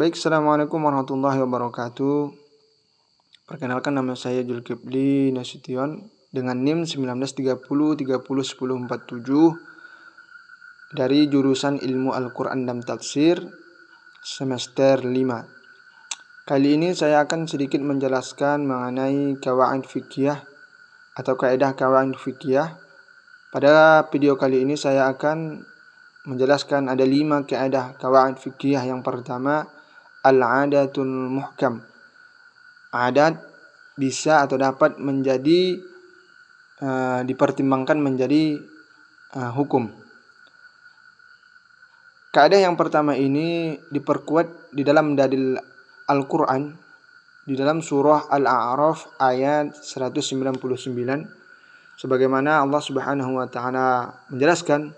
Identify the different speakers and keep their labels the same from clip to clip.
Speaker 1: Baik, Assalamualaikum warahmatullahi wabarakatuh. Perkenalkan, nama saya Julkifli Nasution dengan NIM 1930301047 dari jurusan Ilmu Al-Quran dan Tafsir semester 5. Kali ini saya akan sedikit menjelaskan mengenai qawaid fiqhiyah atau kaidah qawaid fiqhiyah. Pada video kali ini saya akan menjelaskan ada 5 kaidah qawaid fiqhiyah. Yang pertama, al-adatul muhkam. Adat bisa atau dapat menjadi dipertimbangkan menjadi hukum. Kaidah yang pertama ini diperkuat di dalam dalil Al-Quran, di dalam surah Al-A'raf ayat 199, sebagaimana Allah Subhanahu wa taala menjelaskan,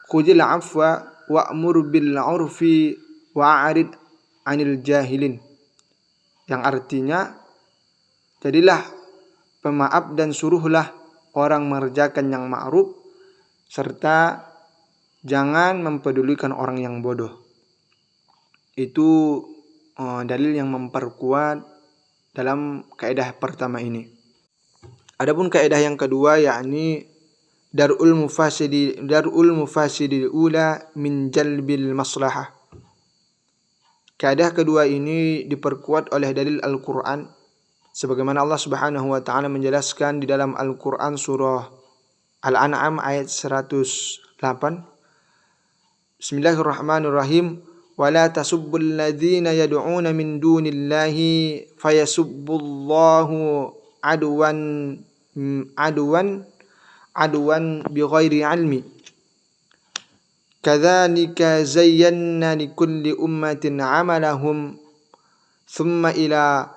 Speaker 1: khudhil afwa wa'mur bil 'urfi wa'rid 'anil jahilin, yang artinya jadilah pemaaf dan suruhlah orang mengerjakan yang ma'ruf serta jangan mempedulikan orang yang bodoh. Itu dalil yang memperkuat dalam kaidah pertama ini. Adapun kaidah yang kedua, yakni darul mufasidi ula min jalbil maslahah. Kaidah kedua ini diperkuat oleh dalil Al-Quran, sebagaimana Allah Subhanahu wa taala menjelaskan di dalam Al-Quran surah Al-An'am ayat 108. Bismillahirrahmanirrahim. Wala tasubbul ladzina yad'una min dunillahi fayasubbullahu aduwan bighairi ilmi. Kadzalika zayyana likulli ummatin 'amalahum thumma ila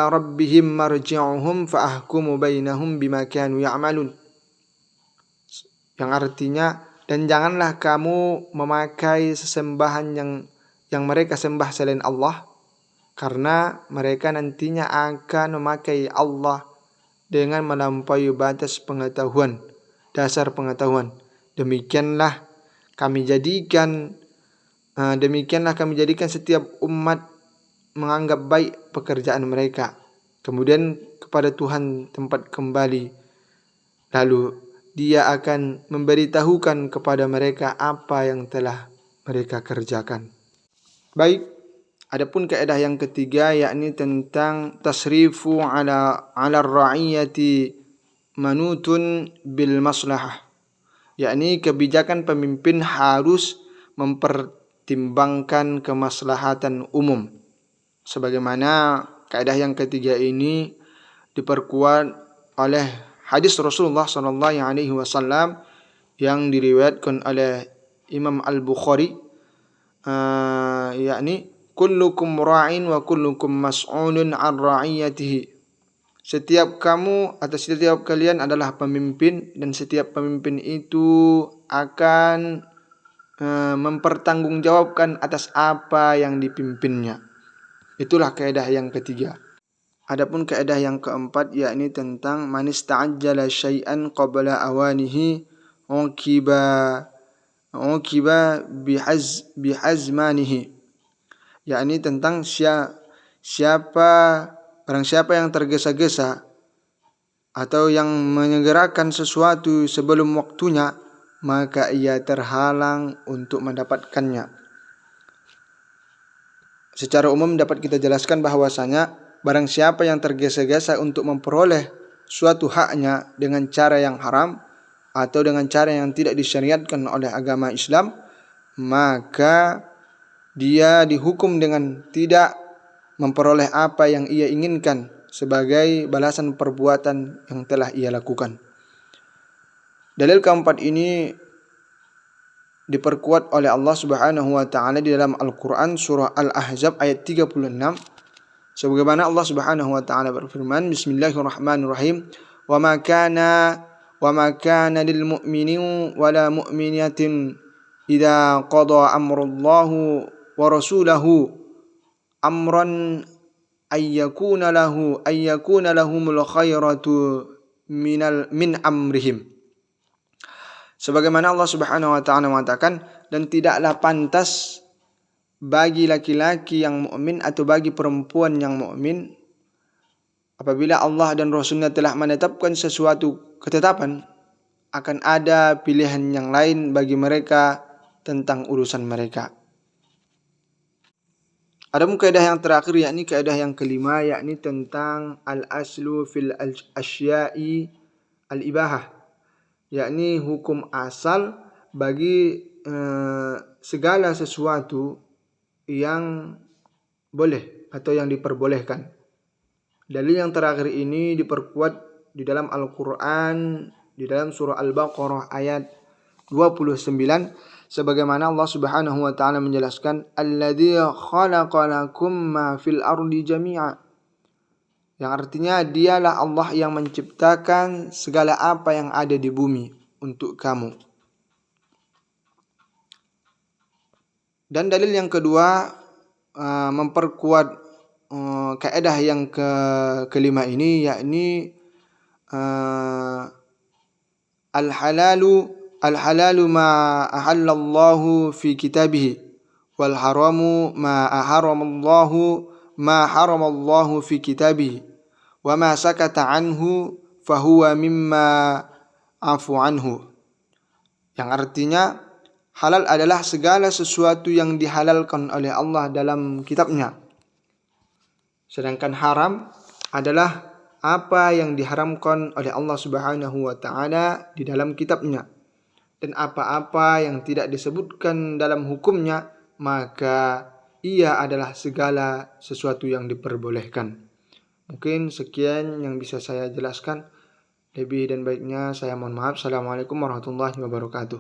Speaker 1: rabbihim marji'uhum fa'ahkumu bainahum bima kanu ya'malun. Yang artinya, dan janganlah kamu memakai sesembahan yang mereka sembah selain Allah, karena mereka nantinya akan memakai Allah dengan melampaui batas pengetahuan, dasar pengetahuan. Demikianlah kami jadikan setiap umat menganggap baik pekerjaan mereka, kemudian kepada Tuhan tempat kembali, lalu Dia akan memberitahukan kepada mereka apa yang telah mereka kerjakan. Baik, adapun kaidah yang ketiga, yakni tentang tasrifu ala ra'iyati manutun bil maslahah, yakni kebijakan pemimpin harus mempertimbangkan kemaslahatan umum. Sebagaimana kaidah yang ketiga ini diperkuat oleh hadis Rasulullah SAW yang diriwayatkan oleh Imam Al-Bukhari, yakni kullukum ra'in wa kullukum mas'ulun 'an ra'iyatihi. Setiap kamu atau setiap kalian adalah pemimpin, dan setiap pemimpin itu akan mempertanggungjawabkan atas apa yang dipimpinnya. Itulah kaidah yang ketiga. Adapun kaidah yang keempat, yakni tentang man ista'ajjala syai'an qabla awanihi uqiba bihazmanihi, yakni tentang barang siapa yang tergesa-gesa atau yang menyegerakan sesuatu sebelum waktunya, maka ia terhalang untuk mendapatkannya. Secara umum dapat kita jelaskan bahwasanya barang siapa yang tergesa-gesa untuk memperoleh suatu haknya dengan cara yang haram atau dengan cara yang tidak disyariatkan oleh agama Islam, maka dia dihukum dengan tidak memperoleh apa yang ia inginkan sebagai balasan perbuatan yang telah ia lakukan. Dalil keempat ini diperkuat oleh Allah Subhanahu wa taala di dalam Al-Quran surah Al-Ahzab ayat 36. Sebagaimana Allah Subhanahu wa taala berfirman, Bismillahirrahmanirrahim, wa ma kana lil mu'minin wa la mu'minatin idza qada amrullahu wa rasulahu amran ayyakuna lahumul khairatu min amrihim. Sebagaimana Allah Subhanahu wa taala mengatakan, dan tidaklah pantas bagi laki-laki yang mukmin atau bagi perempuan yang mukmin, apabila Allah dan Rasulnya telah menetapkan sesuatu ketetapan, akan ada pilihan yang lain bagi mereka tentang urusan mereka. Ada kaidah yang terakhir, yakni kaidah yang kelima, yakni tentang al-aslu fil asya'i al-ibahah, yakni hukum asal bagi segala sesuatu yang boleh atau yang diperbolehkan. Dalil yang terakhir ini diperkuat di dalam Al-Quran, di dalam surah Al-Baqarah ayat 29, sebagaimana Allah Subhanahu wa taala menjelaskan, alladzi khalaqa lakum ma fil ardi jami'a, yang artinya dialah Allah yang menciptakan segala apa yang ada di bumi untuk kamu. Dan dalil yang kedua memperkuat kaidah yang kelima ini, yakni al-halalu ma ahallallahu fi kitabih wal haramu ma haramallahu fi kitabih wa ma sakata anhu fahuwa mimma afu anhu, yang artinya halal adalah segala sesuatu yang dihalalkan oleh Allah dalam kitabnya, sedangkan haram adalah apa yang diharamkan oleh Allah Subhanahu wa taala di dalam kitabnya. Dan apa-apa yang tidak disebutkan dalam hukumnya, maka ia adalah segala sesuatu yang diperbolehkan. Mungkin sekian yang bisa saya jelaskan. Lebih dan baiknya saya mohon maaf. Assalamualaikum warahmatullahi wabarakatuh.